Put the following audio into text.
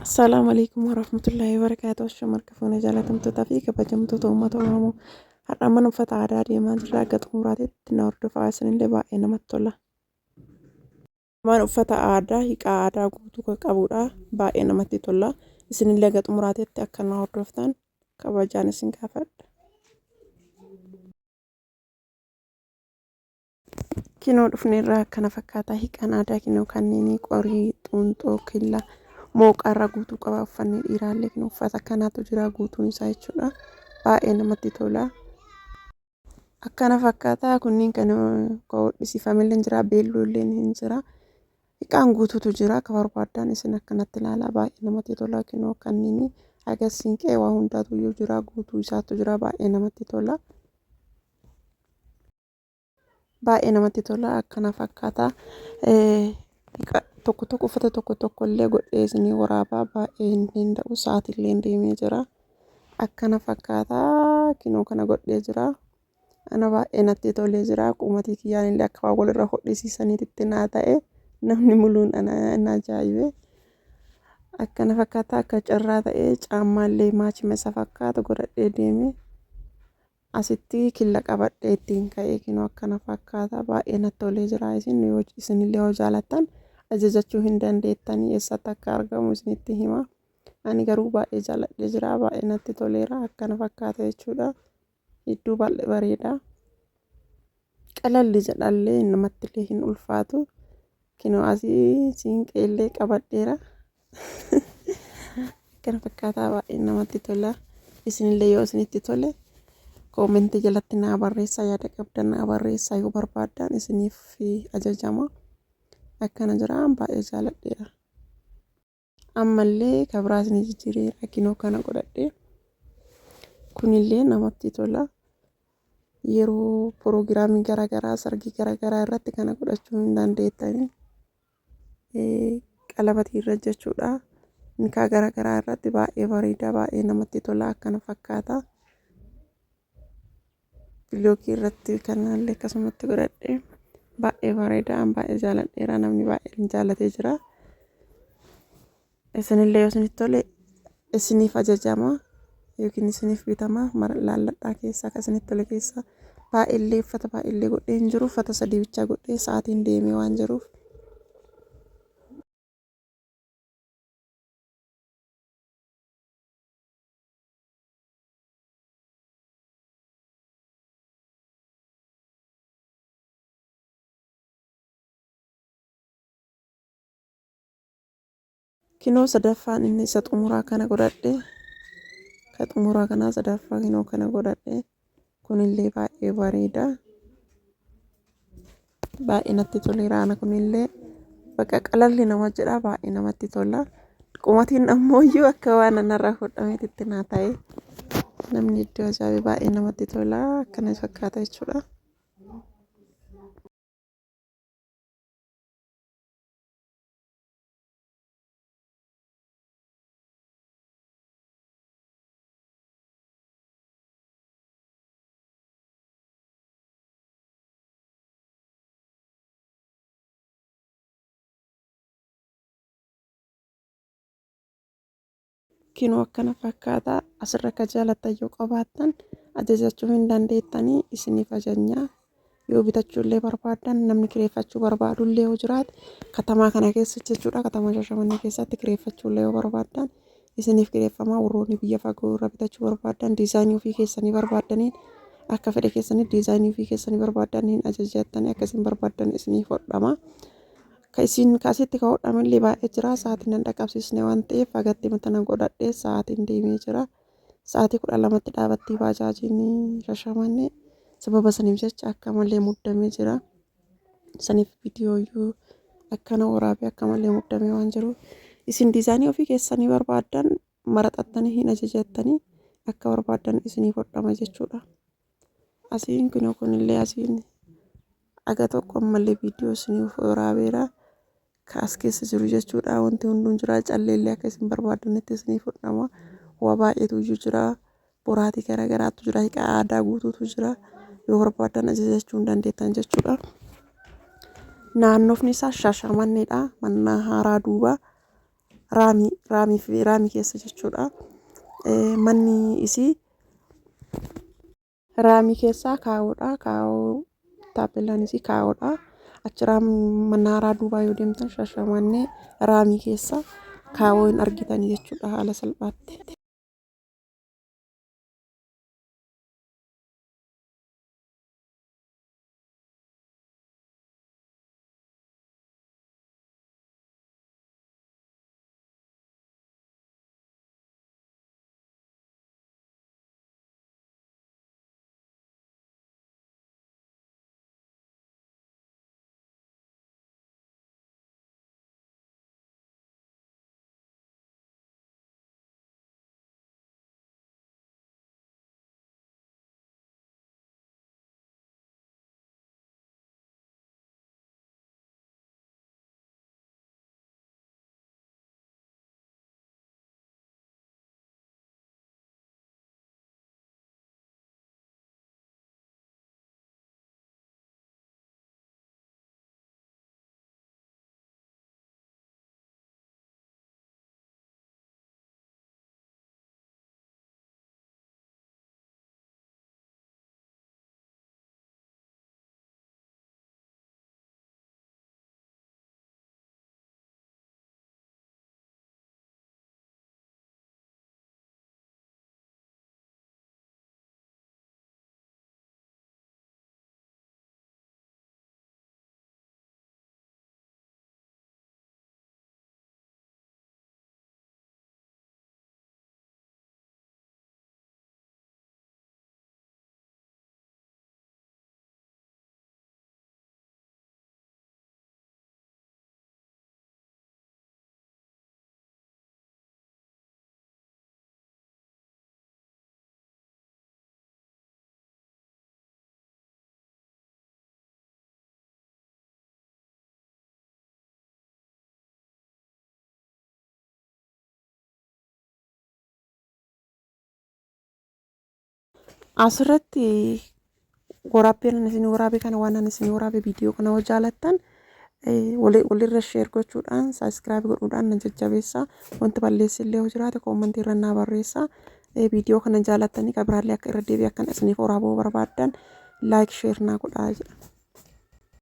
Assalamualaikum warahmatullahi wabarakatuh. Shamarka fuuna jaalatamtootaa fi kabajamtoota uummata Oromoo. Har'a mana uffata aadaa deemaa jirra. Akka xumuraatitti na hordofaa isinillee baay'ee namatti tola. Mana uffata aadaa hiikaa aadaa guutuu kan qabudha. Baay'ee namatti tola. Isinillee akka xumuraatitti akka na hordoftan kabajaan isin gaafadha. Kinoo dhufneerraa akkana fakkaata. Hiikaan aadaa kinoo kanneen qorii, xuunxoo, killa mooqarraa guutuu qaba. Uffanni dhiiraallee kinoo uffata kanaatu jira guutuun isaa jechuudha. Baay'ee namatti tola. Akkana fakkaata. Kunniin kan hodhisiifamillee jira. Beelloollee hin jira. Hiikaan guutuutu jira. Akka barbaadan isin akkanatti ilaalaa. Baay'ee namatti tola. Kinoo kanneen haga siinqee waa hundaatu jira. Guutuu isaatu jira. Baay'ee namatti tola. Baay'ee namatti tola. Akkana fakkaata. Tokko tokko uffata tokko illee godhee isinii waraabaa baay'ee hin danda'u. Sa'aatillee deemee jira. Akkana fakkaata. Kinoo kana godhee jira. Ana baay'ee natti tolee jira. Qumatii kiyyaan illee akka waan walirra hodhisiisaniitti naa ta'e namni muluun ana ajaa'ibe. Akkana fakkaata. Akka carraa ta'ee caammaallee maachima isa fakkaata godhadhee deeme. Asitti killa qabadhee ittiin ka'ee kinoo akkana fakkaata. Baay'ee natti tolee jira. Isinillee yoo jaalattan ajajachuu hin dandeettanii eessatti akka argamu isinitti hima. Ani garuu baay'ee jaaladhee jira. Baay'ee natti toleera. Akkana fakkaata jechuudha. Hedduu baay'ee bareeda. Qalalli jedhallee namattillee hin ulfaatu. Kinoo asii siinqeellee qabadheera. Akkana fakkaata. Baay'ee namatti tola. Isinillee yoo isinitti tole koomentii jalatti naa barreessaa. Yaada qabdan naa barreessaa yoo barbaadan isiniif ajajama. Akkana jira. Baay'ee jaaladheera. Ammallee kabraa isinii jijjiireera. Kinoo kana godhadhee. Kunillee namatti tola. Yeroo proogiraamii garaagaraa sargii garaagaraa irratti kana godhachuu hin dandeettanii. Qalabatii irra jechuudha. Nikaa garaagaraa irratti baay'ee bareeda. Baay'ee namatti tola. Akkana fakkaata. Bilookii irratti kanallee akkasumatti godhadhee. Baay'ee bareeda. Baay'ee jaaladheera. Namni baay'een jaalatee jira. Isinillee yoo isinitti tole isiniif ajajama. Yookiin isiniif bitama. Laalladhaa keessaa kan isinitti tole keessaa baay'eellee uffata baay'eellee godhee hin jiru. Uffata sadii bichaa godhee sa'aatiin deemee waan jiruuf. Kinoo sadaffaan inni isa xumuraa kana godhadhee. Ka xumuraa kanaa sadaffaa kinoo kana godhadhee. Kunillee baay'ee bareeda. Baay'ee natti toleera. Ana kunillee bakka qalalli nama jedha. Baay'ee namatti tola. Qumatiin ammoo iyyuu akka waan anarraa hodhameetitti naa ta'e. Namni iddoo ajaa'ibe baay'ee namatti tola. Akkana fakkaata jechuudha. Kinoo akkana fakkaata. Asirra akka jaalattan yoo qabaattan ajajachuu hin dandeettanii isiniif ajajnaa. Yoo bitachuullee barbaadan namni kireeffachuu barbaadullee yoo jiraate katamaa kana keessa jechuudha. Katamaa Shashamannee keessatti kireeffachuullee yoo barbaadan isiniif kireeffamaa. Warroonni biyya fagoo irraa bitachuu barbaadan diizaayinii ofii keessanii barbaadaniin akka fedhe keessanii diizaayinii ofii keessanii barbaadaniin ajajattanii akkasiin barbaadan isiniif hodhama. Isin kaasitti ka hodhamallee baay'ee jira. Sa'aatiin nan dhaqqabsiisne waan ta'eef hagatti mata godhadhee sa'aatiin deemee jira. Sa'aatii 12tti dhaabattii baajaajiin Shashamannee. Sababa saniif jecha akka malee muddamee jira. Saniif viidiyooyyuu akkana waraabee akka malee muddamee waan jiruuf isin diizaayinii ofii keessanii barbaadan maraxattanii hin ajajattanii akka barbaadan isiniif hodhama jechuudha. Asiin kunillee asiin aga tokko ammallee viidiyoo isiniif waraabeera. Kaas keessa jiru jechuudha. Wanti hunduun jira. Calleellee akka isin barbaadanitti isiniif hodhama. Waa baay'eetu jira. Boraatii garaagaraatu jira. Hiikaa aadaa guutuutu jira. Yoo barbaadan ajajachuu hin dandeettan jechuudha. Naannoofni isaa Shashamanneedha. Mana haaraa duuba raamii keessa jechuudha. Manni isii raamii keessaa kaa'uudha. Kaa'uu taappeellaan isii kaa'uudha. Achirraa manaaraa duubaa yoo deemtan Shaashamannee raamii keessa kaawoo hin argitan jechuudha haala salphaatti. Asirratti waraabbiin isin waraabe kana waan isin waraabe viidiyoo kana yoo jaalattan walirra sheer gochuudhaan saabskiraayib godhuudhaan na jajjabeessaa. Wanti balleessi illee yoo jiraate koomentii irra naa barreessaa. Viidiyoo kana jaalattanii kan biraallee akka irra deebi'ee akkan isiniif waraabuu barbaaddan laayik sheer naa godhaa jedha.